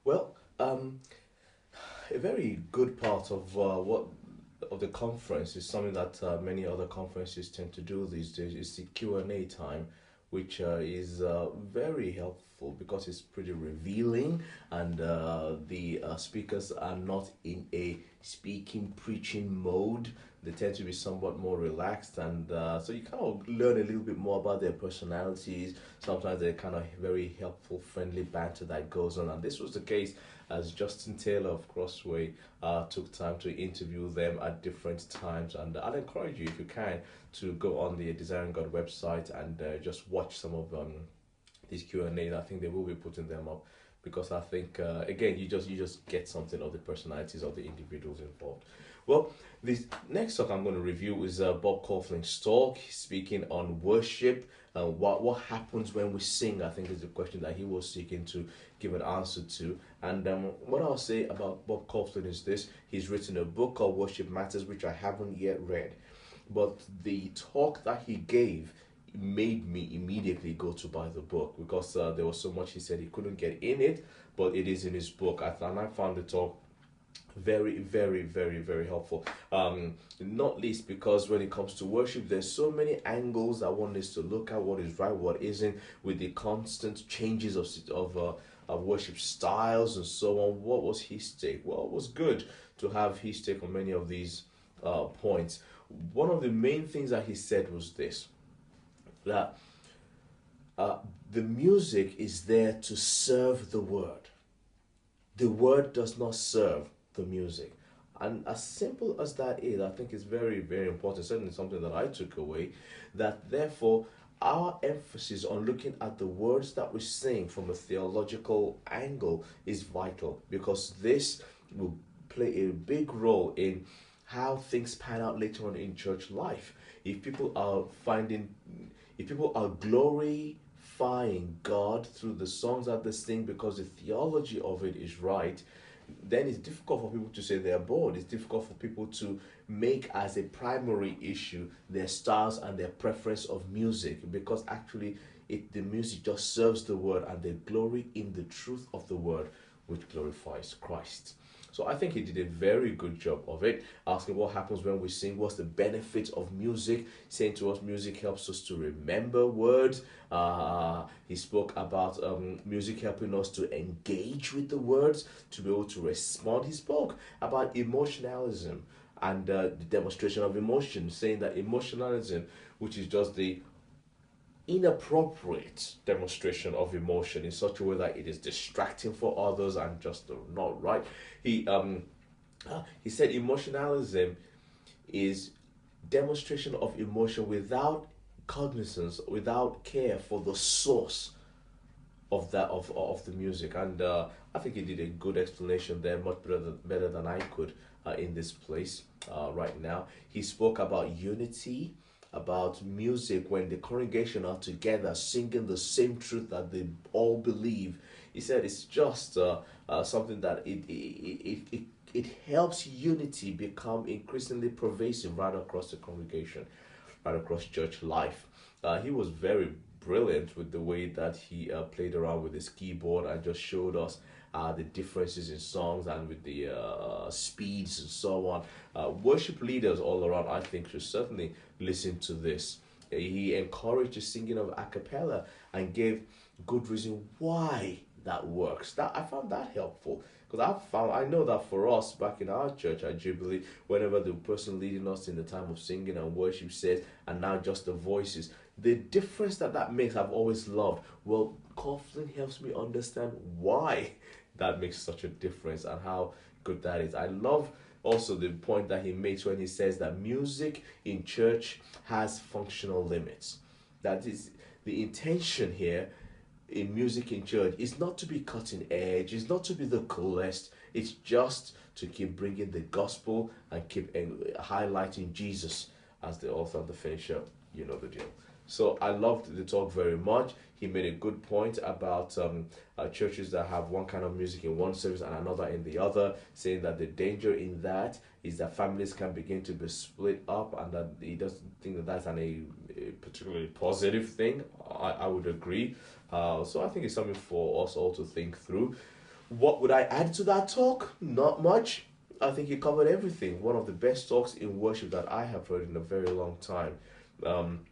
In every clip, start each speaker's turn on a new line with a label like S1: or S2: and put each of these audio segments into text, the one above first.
S1: Well, a very good part of what of the conference is something that many other conferences tend to do these days is the Q&A time, which is very helpful because it's pretty revealing, and the speakers are not in a speaking preaching mode. They tend to be somewhat more relaxed, and so you kind of learn a little bit more about their personalities. Sometimes they're kind of very helpful, friendly banter that goes on, and this was the case as Justin Taylor of Crossway took time to interview them at different times. And I'd encourage you, if you can, to go on the Desiring God website and just watch some of these Q&A. I think they will be putting them up because I think again you just get something of the personalities of the individuals involved. Well, this next talk I'm going to review is Bob Coughlin's talk, speaking on worship. What happens when we sing? I think is the question that he was seeking to give an answer to. And what I'll say about Bob Coughlin is this: he's written a book called Worship Matters, which I haven't yet read, but the talk that he gave made me immediately go to buy the book because there was so much he said he couldn't get in it, but it is in his book. And I found the talk very, very, very, very helpful. Not least because when it comes to worship, there's so many angles that one needs to look at: what is right, what isn't, with the constant changes of worship styles and so on. What was his take? Well, it was good to have his take on many of these points. One of the main things that he said was this: that the music is there to serve the word. The word does not serve the music. And as simple as that is, I think it's very, very important, certainly something that I took away, that therefore our emphasis on looking at the words that we sing from a theological angle is vital, because this will play a big role in how things pan out later on in church life. If people are finding, if people are glorifying God through the songs that they sing because the theology of it is right, then it's difficult for people to say they're bored. It's difficult for people to make as a primary issue their styles and their preference of music, because actually the music just serves the word and they glory in the truth of the word, which glorifies Christ. So I think he did a very good job of it, asking what happens when we sing, what's the benefit of music, saying to us music helps us to remember words. He spoke about music helping us to engage with the words, to be able to respond. He spoke about emotionalism and the demonstration of emotion, saying that emotionalism, which is just the inappropriate demonstration of emotion in such a way that it is distracting for others and just not right. He said emotionalism is demonstration of emotion without cognizance, without care for the source of the music. And I think he did a good explanation there, much better than I could in this place right now. He spoke about unity, about music when the congregation are together singing the same truth that they all believe. He said it's just something that it helps unity become increasingly pervasive right across the congregation, right across church life. He was very brilliant with the way that he played around with his keyboard and just showed us the differences in songs and with the speeds and so on. Worship leaders all around, I think, should certainly listen to this. He encouraged the singing of a cappella and gave good reason why that works. That I found that helpful, because I know that for us back in our church at Jubilee, whenever the person leading us in the time of singing and worship says, and now just the voices, the difference that makes, I've always loved. Well, Coughlin helps me understand why that makes such a difference and how good that is. I love also the point that he makes when he says that music in church has functional limits. That is the intention here in music in church is not to be cutting edge, it's not to be the coolest, it's just to keep bringing the gospel and keep highlighting Jesus as the author and the finisher. You know the deal. So I loved the talk very much. He made a good point about churches that have one kind of music in one service and another in the other, saying that the danger in that is that families can begin to be split up, and that he doesn't think that that's a particularly positive thing. I would agree. So I think it's something for us all to think through. What would I add to that talk? Not much. I think he covered everything. One of the best talks in worship that I have heard in a very long time. Um,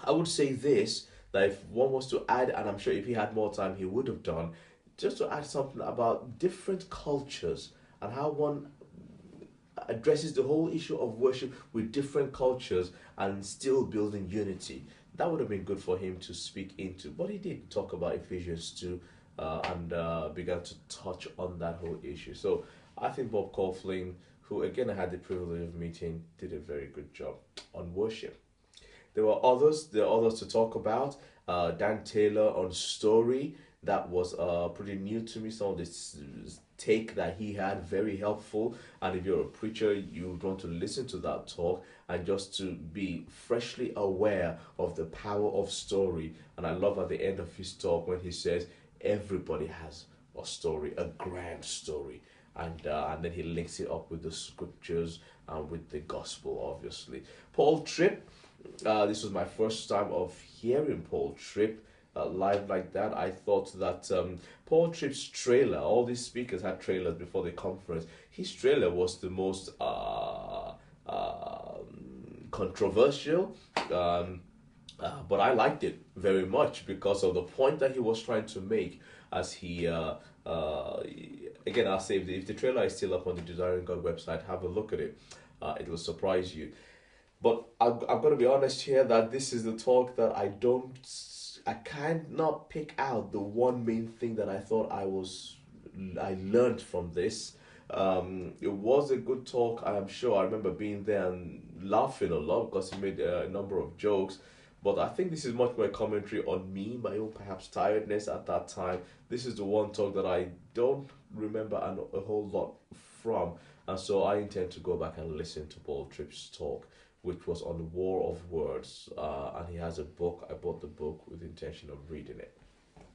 S1: I would say this, that if one was to add, and I'm sure if he had more time, he would have done, just to add something about different cultures and how one addresses the whole issue of worship with different cultures and still building unity. That would have been good for him to speak into, but he did talk about Ephesians 2 and began to touch on that whole issue. So I think Bob Coughlin, who again I had the privilege of meeting, did a very good job on worship. There are others to talk about. Dan Taylor on story, that was pretty new to me. Some of this take that he had, very helpful. And if you're a preacher, you would want to listen to that talk and just to be freshly aware of the power of story. And I love at the end of his talk when he says, everybody has a story, a grand story. And then he links it up with the scriptures and with the gospel, obviously. Paul Tripp, this was my first time of hearing Paul Tripp live like that. I thought that Paul Tripp's trailer, all these speakers had trailers before the conference. His trailer was the most controversial, but I liked it very much because of the point that he was trying to make. As he, again, I'll say if the trailer is still up on the Desiring God website, have a look at it. It will surprise you. But I've got to be honest here that this is the talk that I cannot pick out the one main thing that I thought I learned from this. It was a good talk, I am sure. I remember being there and laughing a lot because he made a number of jokes. But I think this is much more a commentary on me, my own perhaps tiredness at that time. This is the one talk that I don't remember a whole lot from. And so I intend to go back and listen to Paul Tripp's talk, which was on the War of Words. And he has a book. I bought the book with the intention of reading it.